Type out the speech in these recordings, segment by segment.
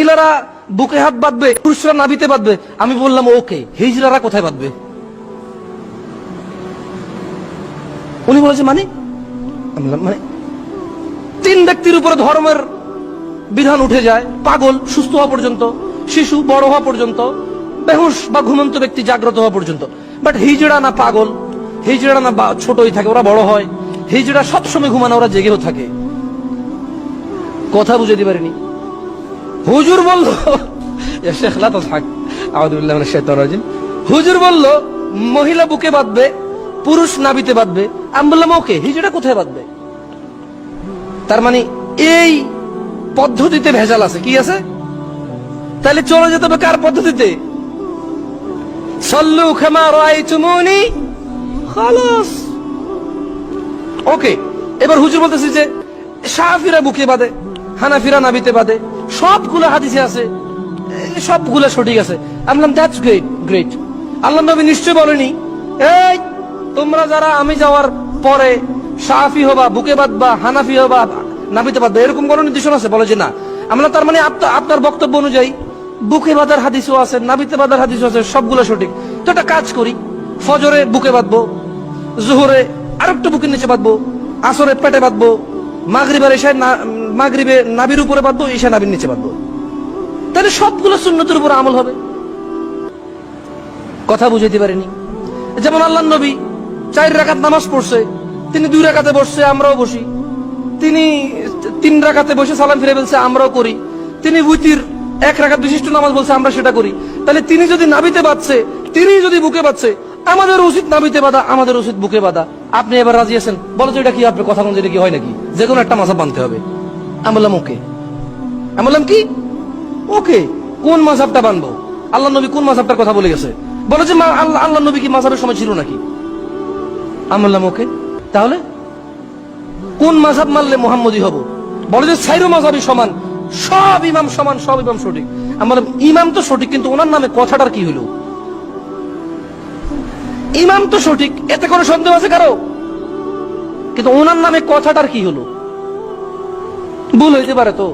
মহিলারা বুকে হাত বাঁধবে, পুরুষরা নাভিতে বাঁধবে। আমি বললাম ওকে, হিজড়ারা কোথায় বাঁধবে? উনি বলেছে মানে মানে 3 ব্যক্তির উপরে ধর্মের বিধান উঠে যায়, পাগল সুস্থ হওয়া পর্যন্ত, শিশু বড় হওয়া পর্যন্ত, বেহুশ বা ঘুমন্ত ব্যক্তি জাগ্রত হওয়া পর্যন্ত। বাট হিজড়া না পাগল, হিজড়া না ছোটই থাকে, ওরা বড় হয়। হিজড়া সবসময় ঘুমানো, ওরা জেগেও থাকে। কথা বুঝাতে পারিনি। হুজুর বলল, হুজুর বলল মহিলা বুকে বাঁধবে, পুরুষ নাভিতে বাঁধবে। আমি বললাম ওকে, হিজড়া কোথায় বাঁধবে? তার মানে এই পদ্ধতিতে ভেজাল আছে। কি আছে? তাহলে চলে যেতে হবে কার পদ্ধতিতে? সাল্লু কামা রাআইতুমুনি, খালাস। ওকে, এবার হুজুর বলতেছে যে শাফিরা বুকে বাঁধে, হানাফিরা নাভিতে বাঁধে, সবগুলো হাদিসে আছে, সবগুলো সঠিক আছে। আমি বললাম দ্যাটস গ্রেট, গ্রেট। আল্লাহ নবী নিশ্চয় বলেনি এই তোমরা যারা আমি যাওয়ার পরে শাফি হবা, বুকে বাঁধবা, হানাফি হবা, নাভিতে বাঁধবা, এরকম কোন নির্দেশনা আছে? বলে যে না। আমরা তার মানে আপনার বক্তব্য অনুযায়ী বুকে বাঁধার হাদিসও আছে, নাভিতে বাঁধার হাদিসও আছে, সবগুলো সঠিক। তো একটা কাজ করি, ফজরে বুকে বাঁধবো, জোহরে আরেকটু বুকের নিচে বাঁধবো, আসরে পেটে বাঁধবো, মাগরিবে নাভির উপরে বাঁধবো, ঈশা নাভির নিচে বাঁধবো। তাহলে সবগুলো সুন্নতের উপর আমল হবে। কথা বুঝাইতে পারিনি। যেমন আল্লাহ নবী 4 রাকাত নামাজ পড়ছে, তিনি 2 রাকাতে বসছে, আমরাও বসি। তিনি 3 রাকাতে বসে সালাম ফিরে বলছে, আমরাও করি। তিনি উইতির 1 রাকাত বিশিষ্ট নামাজ বলছে, আমরা সেটা করি। তাহলে তিনি যদি নাভিতে বাঁধছে, তিনি যদি বুকে বাঁধছে, আমাদের উচিত নাভিতে বাঁধা, আমাদের উচিত বুকে বাঁধা। আপনি এবার রাজি আছেন? বলো তো এটা কি? আপনি কথা বলছেন, এটা কি হয় নাকি? যে কোনো একটা মাযহাব মানতে হবে। আমি বললাম ওকে। আমি বললাম কি ওকে, কোন মাযহাবটা বানবো? আল্লাহ নবী কোন মাযহাবটার কথা বলে গেছে? বলে যে আল্লাহ নবী কি মাযহাবের সময় ছিল নাকি? আমি বললাম ওকে, তাহলে কোন মাযহাব মানলে মুহাম্মদী হব? বলে যে 4 মাযহাবই সমান, সব ইমাম সমান, সব ইমাম সঠিক। আমি বললাম ইমাম তো সঠিক, কিন্তু ওনার নামে কথাটার কি হলো? ইমাম তো সঠিক, এতে কোনো সন্দেহ আছে কারো? কিন্তু ওনার নামে কথাটার কি হলো? ভুল হইতে পারে তো।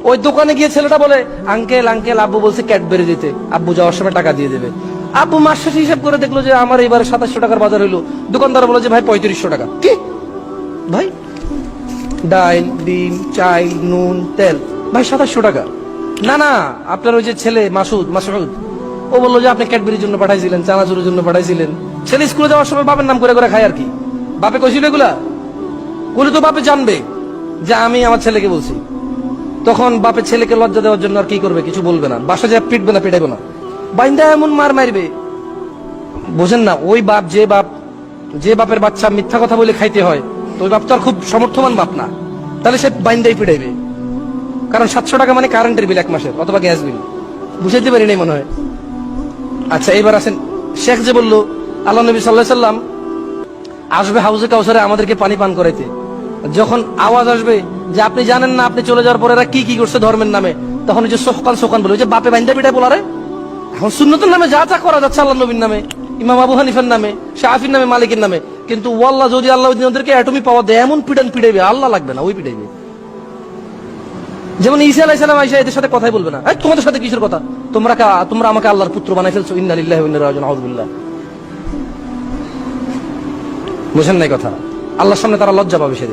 ওই দোকানে গিয়ে ছেলেটা বলে আঙ্কেল আঙ্কেল, আব্বু বলছে ক্যাডবেরি দিতে, আব্বু যাওয়ার সময় টাকা দিয়ে দেবে। আব্বু মাস শেষে হিসাব করে দেখলো যে আমার এবারে 2700 টাকার বাজার হইলো। দোকানদার বলে যে ভাই 3500 টাকা। কি ভাই? ডাল, ডিম, চাল, নুন, তেল, ভাই 2700 টাকা। না না, আপনার ওই যে ছেলে মাসুদ ও বললো যে আপনি ক্যাডবেরির জন্য পাঠাইছিলেন, চানাচুরের জন্য পাঠাইছিলেন। ছেলে স্কুলে যাওয়ার সময় বাপের নাম করে করে খায় আর কি। বাপে কইছিল এগুলা? বলে তো বাপে জানবে যে আমি আমার ছেলেকে বলছি। তখন বাপে ছেলেকে লজ্জা দেওয়ার জন্য আর কি করবে? কিছু বলবে না, বাসা যায় পিটবে না, পিটাইবে না, বাইন্দা এমন মার মারবে। বোঝেন না? ওই বাপ, যে বাপের বাচ্চা মিথ্যা কথা বলে খাইতে হয়, তো ওই বাপ তো আর খুব সমর্থমান বাপ না। তাহলে সে বাইন্দাই পিটাইবে। কারণ 700 টাকা মানে কারেন্টের বিল 1 মাসের, অথবা গ্যাস বিল। বুঝাইতে পারি নাই মনে হয়। আচ্ছা, এবার আসেন, শেখ যে বললো আল্লাহ নবী সাল্লাল্লাহু আলাইহি সাল্লাম আসবে হাউজে কাউসারে আমাদেরকে পানি পান করাইতে। যখন আওয়াজ আসবে যে আপনি জানেন না আপনি চলে যাওয়ার পরে এরা কি কি করছে ধর্মের নামে, তখন ওই যে সোকান বলে, ওই যে বাপে বাইন্দা পিটাই বলারে। এখন সুন্নতের নামে যা যা করা যাচ্ছে আল্লাহ নবীর নামে, ইমাম আবু হানিফার নামে, শাফির নামে, মালিকের নামে। কিন্তু ওয়াল্লাহ যদি আল্লাহ ওদেরকে অ্যাটমি পাওয়ার দেয়, এমন পিটাইবে, আল্লাহ লাগবে না, ওই পিটাইবে। যেমন ঈসা আলাইহিস সালাম আয়েশা এদের সাথে কথাই বলবে না। তোমাদের সাথে কিসের কথা? তোমরা আমাকে আল্লাহর পুত্র বানাই ফেলছো, ইন্না লিল্লাহি ওয়া ইন্না ইলাইহি রাজিউন, আউযুবিল্লাহ। বুঝেন নাই কথা? আল্লাহর সামনে তারা লজ্জা পাবে সেদিন।